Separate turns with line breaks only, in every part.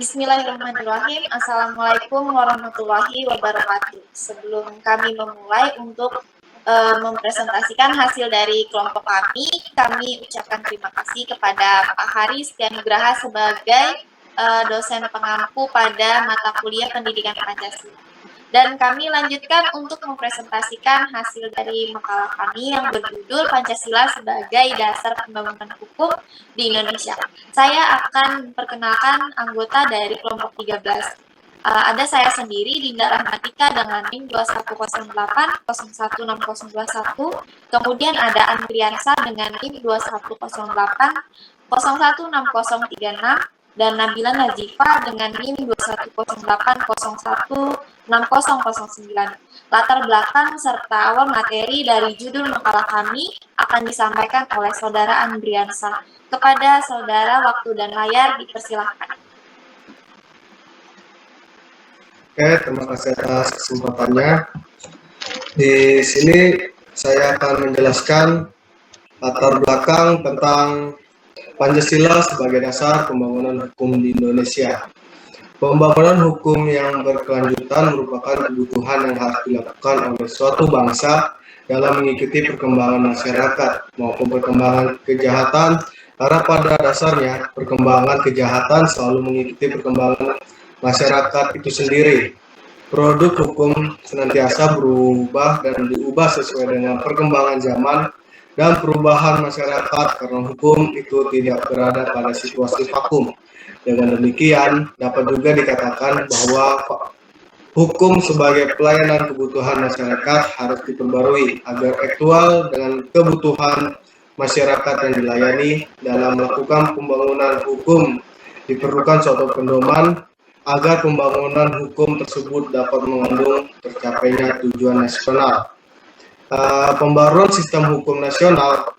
Bismillahirrahmanirrahim. Assalamualaikum warahmatullahi wabarakatuh. Sebelum kami memulai untuk mempresentasikan hasil dari kelompok kami ucapkan terima kasih kepada Pak Hari Setianugraha sebagai dosen pengampu pada mata kuliah Pendidikan Pancasila. Dan kami lanjutkan untuk mempresentasikan hasil dari makalah kami yang berjudul Pancasila sebagai Dasar Pembangunan Hukum di Indonesia. Saya akan memperkenalkan anggota dari kelompok 13. Ada saya sendiri, Dinda Rahmatika dengan NIM 2108 016021. Kemudian ada Andriansa dengan NIM 2108 016036. Dan Nabila Nazifa dengan NIM 2108016009. Latar belakang serta awal materi dari judul makalah kami akan disampaikan oleh Saudara Andriansa. Kepada Saudara, waktu dan layar dipersilahkan.
Oke, terima kasih atas kesempatannya. Di sini saya akan menjelaskan latar belakang tentang Pancasila sebagai dasar pembangunan hukum di Indonesia. Pembangunan hukum yang berkelanjutan merupakan kebutuhan yang harus dilakukan oleh suatu bangsa dalam mengikuti perkembangan masyarakat maupun perkembangan kejahatan, karena pada dasarnya perkembangan kejahatan selalu mengikuti perkembangan masyarakat itu sendiri. Produk hukum senantiasa berubah dan diubah sesuai dengan perkembangan zaman dan perubahan masyarakat, karena hukum itu tidak berada pada situasi vakum. Dengan demikian, dapat juga dikatakan bahwa hukum sebagai pelayanan kebutuhan masyarakat harus diperbarui agar aktual dengan kebutuhan masyarakat yang dilayani. Dalam melakukan pembangunan hukum, diperlukan suatu pedoman agar pembangunan hukum tersebut dapat mengandung tercapainya tujuan nasional. Pembaruan sistem hukum nasional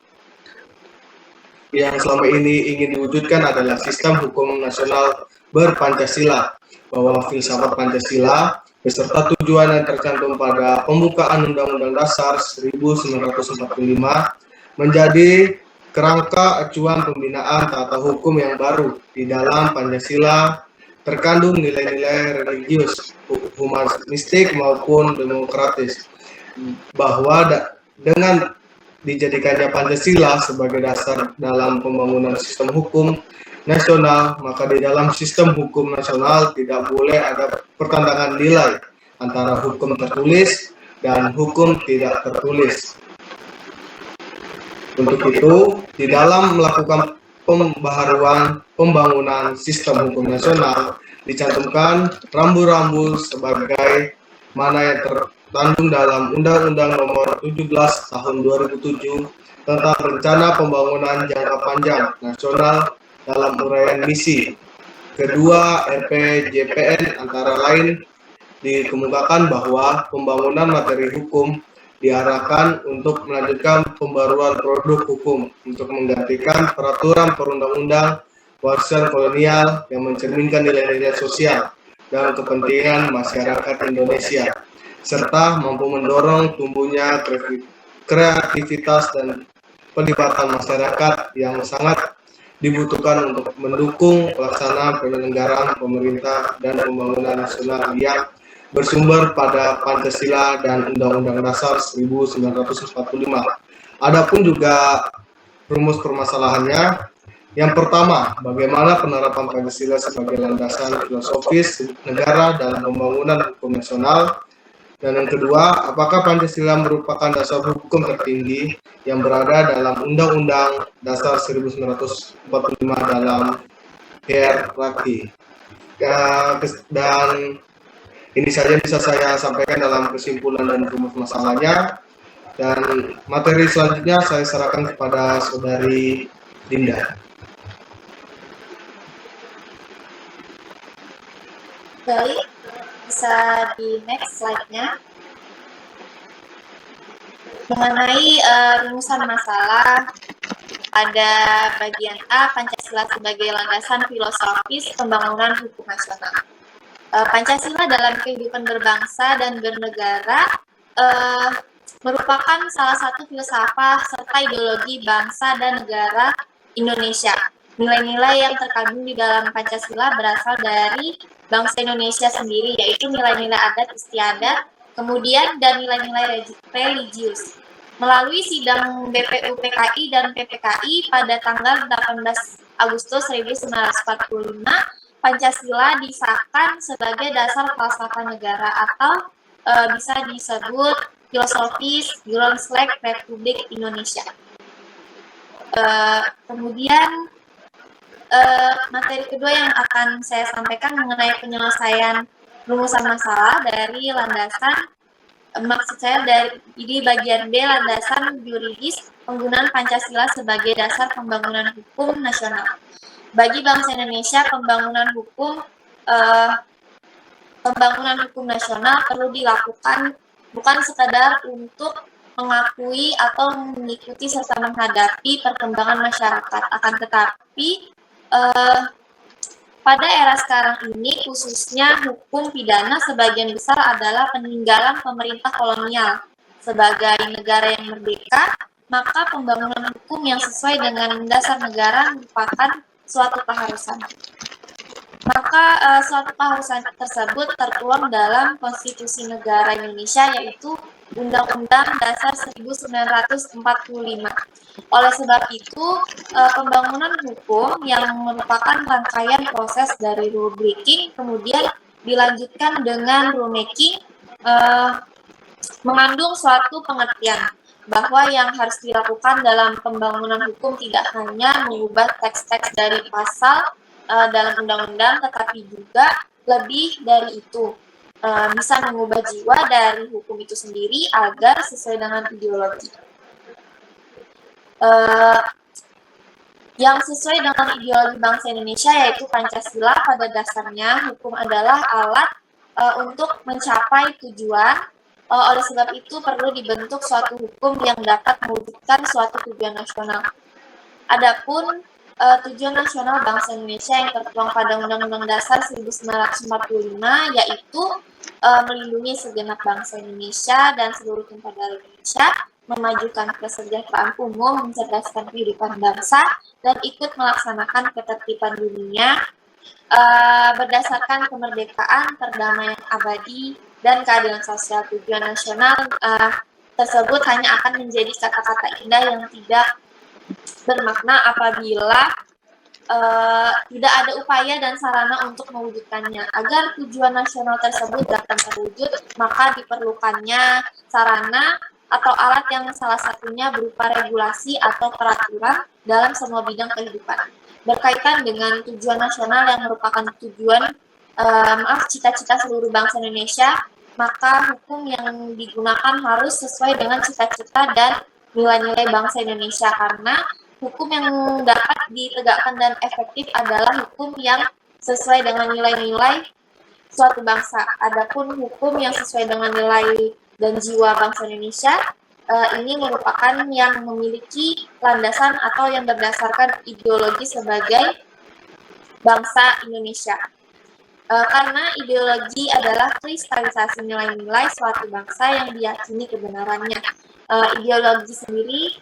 yang selama ini ingin diwujudkan adalah sistem hukum nasional berpancasila, bahwa filsafat Pancasila beserta tujuan yang tercantum pada pembukaan Undang-Undang Dasar 1945 menjadi kerangka acuan pembinaan tata hukum yang baru. Di dalam Pancasila terkandung nilai-nilai religius, humanistik maupun demokratis, bahwa dengan dijadikannya Pancasila sebagai dasar dalam pembangunan sistem hukum nasional, maka di dalam sistem hukum nasional tidak boleh ada pertentangan nilai antara hukum tertulis dan hukum tidak tertulis. Untuk itu, di dalam melakukan pembaharuan pembangunan sistem hukum nasional dicantumkan rambu-rambu sebagai mana yang terkandung dalam Undang-Undang Nomor 17 Tahun 2007 tentang Rencana Pembangunan Jangka Panjang Nasional dalam uraian misi. Kedua, RPJPN antara lain dikemukakan bahwa pembangunan materi hukum diarahkan untuk melanjutkan pembaruan produk hukum untuk menggantikan peraturan perundang-undang warisan kolonial yang mencerminkan nilai-nilai sosial dan kepentingan masyarakat Indonesia, serta mampu mendorong tumbuhnya kreativitas dan pelibatan masyarakat yang sangat dibutuhkan untuk mendukung pelaksanaan penyelenggaraan pemerintah dan pembangunan nasional yang bersumber pada Pancasila dan Undang-Undang Dasar 1945. Adapun juga rumus permasalahannya. Yang pertama, bagaimana penerapan Pancasila sebagai landasan filosofis negara dalam pembangunan hukum nasional. Dan yang kedua, apakah Pancasila merupakan dasar hukum tertinggi yang berada dalam Undang-Undang Dasar 1945 dalam hierarki. Dan ini saja bisa saya sampaikan dalam kesimpulan dan rumus masalahnya. Dan materi selanjutnya saya serahkan kepada Saudari Dinda.
Baik, bisa di next slide-nya. Mengenai rumusan masalah, ada bagian A, Pancasila sebagai landasan filosofis pembangunan hukum nasional. Pancasila dalam kehidupan berbangsa dan bernegara merupakan salah satu filsafat serta ideologi bangsa dan negara Indonesia. Nilai-nilai yang terkandung di dalam Pancasila berasal dari bangsa Indonesia sendiri, yaitu nilai-nilai adat istiadat, kemudian dan nilai-nilai religius. Melalui sidang BPU PKI dan PPKI pada tanggal 18 Agustus 1945, Pancasila disahkan sebagai dasar falsafah negara atau bisa disebut filosofis Grand Slang Republik Indonesia. Kemudian materi kedua yang akan saya sampaikan mengenai penyelesaian rumusan masalah dari landasan, maksud saya di bagian B, landasan yuridis penggunaan Pancasila sebagai dasar pembangunan hukum nasional. Bagi bangsa Indonesia, pembangunan hukum nasional perlu dilakukan bukan sekadar untuk mengakui atau mengikuti serta menghadapi perkembangan masyarakat, akan tetapi pada era sekarang ini, khususnya hukum pidana sebagian besar adalah peninggalan pemerintah kolonial. Sebagai negara yang merdeka, maka pembangunan hukum yang sesuai dengan dasar negara merupakan suatu keharusan. Maka suatu keharusan tersebut tertuang dalam Konstitusi Negara Indonesia, yaitu Undang-Undang Dasar 1945. Oleh sebab itu, pembangunan hukum yang merupakan rangkaian proses dari rule breaking, kemudian dilanjutkan dengan rulemaking, mengandung suatu pengertian bahwa yang harus dilakukan dalam pembangunan hukum tidak hanya mengubah teks-teks dari pasal dalam undang-undang, tetapi juga lebih dari itu, bisa mengubah jiwa dari hukum itu sendiri agar sesuai dengan ideologi. Yang sesuai dengan ideologi bangsa Indonesia, yaitu Pancasila. Pada dasarnya, hukum adalah alat untuk mencapai tujuan. Oleh sebab itu, perlu dibentuk suatu hukum yang dapat mewujudkan suatu tujuan nasional. Adapun tujuan nasional bangsa Indonesia yang tertuang pada Undang-Undang Dasar 1945, yaitu melindungi segenap bangsa Indonesia dan seluruh tumpah darah Indonesia, memajukan kesejahteraan umum, mencerdaskan kehidupan bangsa, dan ikut melaksanakan ketertiban dunia berdasarkan kemerdekaan, perdamaian abadi, dan keadilan sosial. Tujuan nasional tersebut hanya akan menjadi kata-kata indah yang tidak bermakna apabila tidak ada upaya dan sarana untuk mewujudkannya. Agar tujuan nasional tersebut dapat terwujud, maka diperlukannya sarana atau alat yang salah satunya berupa regulasi atau peraturan dalam semua bidang kehidupan. Berkaitan dengan tujuan nasional yang merupakan tujuan cita-cita seluruh bangsa Indonesia, maka hukum yang digunakan harus sesuai dengan cita-cita dan nilai-nilai bangsa Indonesia, karena hukum yang dapat ditegakkan dan efektif adalah hukum yang sesuai dengan nilai-nilai suatu bangsa. Adapun hukum yang sesuai dengan nilai dan jiwa bangsa Indonesia, ini merupakan yang memiliki landasan atau yang berdasarkan ideologi sebagai bangsa Indonesia. Karena ideologi adalah kristalisasi nilai-nilai suatu bangsa yang diyakini kebenarannya. Ideologi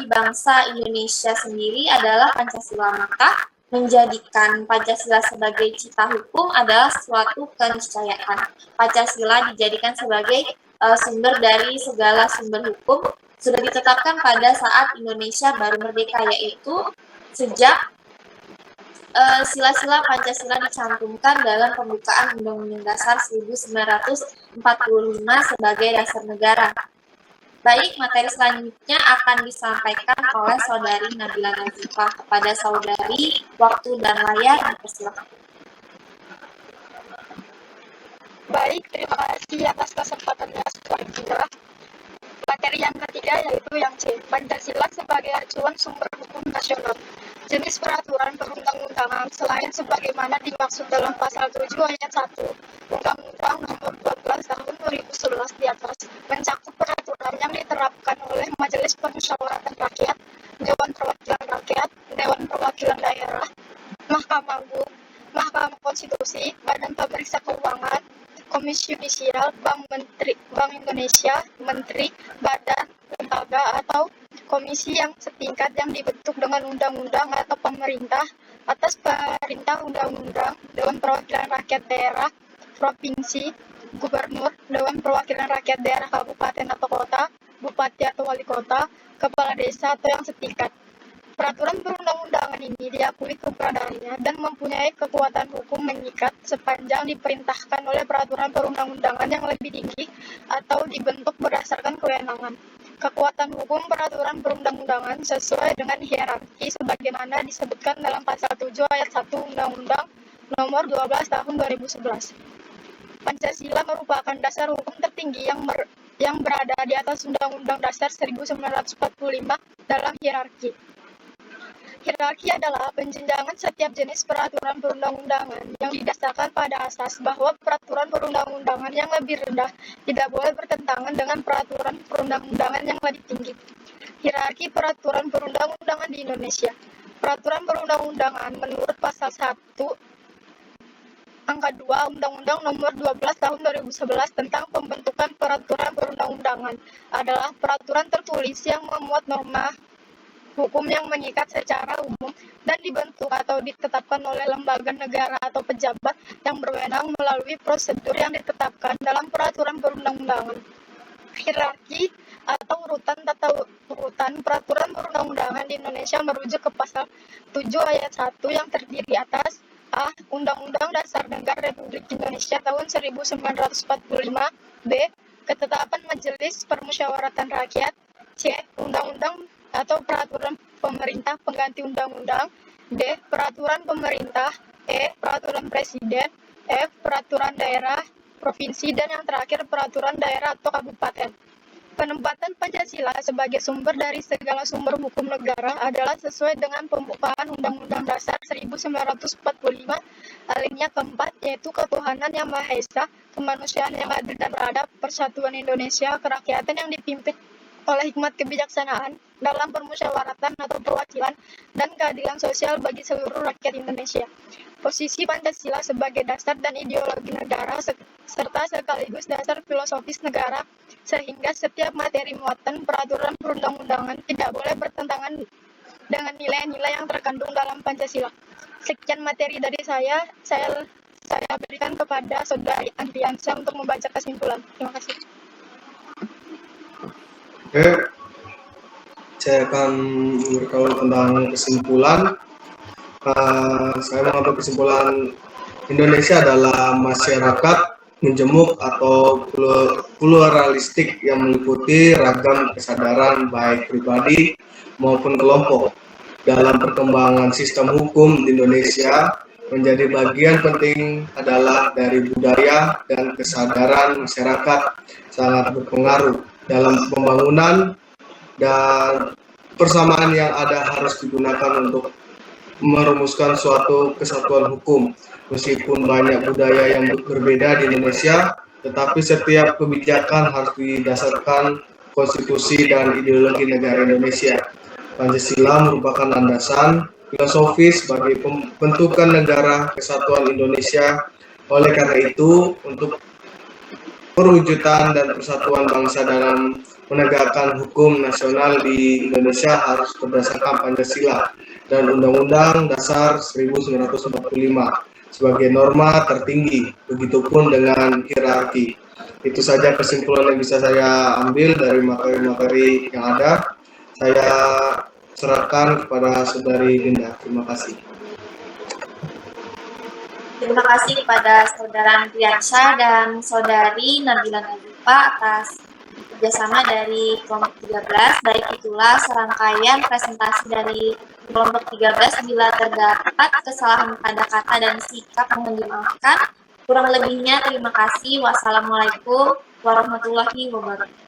bangsa Indonesia sendiri adalah Pancasila. Maka menjadikan Pancasila sebagai cita hukum adalah suatu keniscayaan. Pancasila dijadikan sebagai sumber dari segala sumber hukum, sudah ditetapkan pada saat Indonesia baru merdeka, yaitu sejak sila-sila Pancasila dicantumkan dalam pembukaan Undang-Undang Dasar 1945 sebagai dasar negara. Baik, materi selanjutnya akan disampaikan oleh Saudari Nabila Nazifah. Kepada Saudari, waktu dan layar dipersilakan.
Baik, terima kasih atas kesempatannya selanjutnya. Materi yang ketiga yaitu yang C, Pancasila sebagai acuan sumber hukum nasional. Jenis peraturan perundang-undangan selain sebagaimana dimaksud dalam pasal 7 ayat 1 Undang-Undang Nomor 12 Tahun 2011 di atas mencakup peraturan yang diterapkan oleh Majelis Permusyawaratan Rakyat, Dewan Perwakilan Rakyat, Dewan Perwakilan Daerah, Mahkamah Agung, Mahkamah Konstitusi, Badan Pemeriksa Keuangan, Komisi Yudisial, Bank Indonesia, Menteri, Badan, Lembaga, atau komisi yang setingkat yang dibentuk dengan undang-undang atau pemerintah atas perintah undang-undang, Dewan Perwakilan Rakyat Daerah Provinsi, Gubernur, Dewan Perwakilan Rakyat Daerah Kabupaten atau Kota, Bupati atau Wali Kota, Kepala Desa atau yang setingkat. Peraturan perundang-undangan ini diakui keberadaannya dan mempunyai kekuatan hukum mengikat sepanjang diperintahkan oleh peraturan perundang-undangan yang lebih tinggi atau dibentuk berdasarkan kewenangan. Kekuatan hukum peraturan perundang-undangan sesuai dengan hierarki sebagaimana disebutkan dalam pasal 7 ayat 1 Undang-Undang Nomor 12 Tahun 2011. Pancasila merupakan dasar hukum tertinggi yang berada di atas Undang-Undang Dasar 1945 dalam hierarki. Hierarki adalah penjenjangan setiap jenis peraturan perundang-undangan yang didasarkan pada asas bahwa peraturan perundang-undangan yang lebih rendah tidak boleh bertentangan dengan peraturan perundang-undangan yang lebih tinggi. Hierarki peraturan perundang-undangan di Indonesia. Peraturan perundang-undangan menurut pasal 1 angka 2 Undang-Undang Nomor 12 Tahun 2011 tentang pembentukan peraturan perundang-undangan adalah peraturan tertulis yang memuat norma hukum yang mengikat secara umum dan dibentuk atau ditetapkan oleh lembaga negara atau pejabat yang berwenang melalui prosedur yang ditetapkan dalam peraturan perundang-undangan. Hierarki atau urutan tata urutan peraturan perundang-undangan di Indonesia merujuk ke pasal 7 ayat 1 yang terdiri atas A. Undang-Undang Dasar Negara Republik Indonesia tahun 1945, B. Ketetapan Majelis Permusyawaratan Rakyat, C. Undang-Undang atau peraturan pemerintah pengganti undang-undang, D. Peraturan pemerintah, E. Peraturan presiden, F. Peraturan daerah, provinsi, dan yang terakhir peraturan daerah atau kabupaten. Penempatan Pancasila sebagai sumber dari segala sumber hukum negara adalah sesuai dengan pembukaan Undang-Undang Dasar 1945 alinea keempat, yaitu ketuhanan yang Maha Esa, kemanusiaan yang adil dan beradab, persatuan Indonesia, kerakyatan yang dipimpin oleh hikmat kebijaksanaan dalam permusyawaratan atau perwakilan dan keadilan sosial bagi seluruh rakyat Indonesia. Posisi Pancasila sebagai dasar dan ideologi negara serta sekaligus dasar filosofis negara sehingga setiap materi muatan peraturan perundang-undangan tidak boleh bertentangan dengan nilai-nilai yang terkandung dalam Pancasila. Sekian materi dari saya berikan kepada Saudari Andriansyah untuk membaca kesimpulan. Terima kasih.
Oke, saya akan berkaul tentang kesimpulan. Saya mengambil kesimpulan Indonesia adalah masyarakat menjemuk atau pluralistik yang meliputi ragam kesadaran baik pribadi maupun kelompok. Dalam perkembangan sistem hukum di Indonesia, menjadi bagian penting adalah dari budaya dan kesadaran masyarakat sangat berpengaruh dalam pembangunan dan persamaan yang ada harus digunakan untuk merumuskan suatu kesatuan hukum. Meskipun banyak budaya yang berbeda di Indonesia, tetapi setiap kebijakan harus didasarkan konstitusi dan ideologi negara Indonesia. Pancasila merupakan landasan filosofis bagi pembentukan negara kesatuan Indonesia. Oleh karena itu, untuk perwujudan dan persatuan bangsa dalam menegakkan hukum nasional di Indonesia harus berdasarkan Pancasila dan Undang-Undang Dasar 1945 sebagai norma tertinggi, begitupun dengan hierarki. Itu saja kesimpulan yang bisa saya ambil dari materi-materi yang ada. Saya serahkan kepada Saudari Dinda. Terima kasih.
Terima kasih kepada Saudara Andriansyah dan Saudari Nabila Nazifa atas kerjasama dari kelompok 13. Baik, itulah serangkaian presentasi dari kelompok 13. Bila terdapat kesalahan pada kata dan sikap mohon dimaafkan. Kurang lebihnya terima kasih. Wassalamualaikum warahmatullahi wabarakatuh.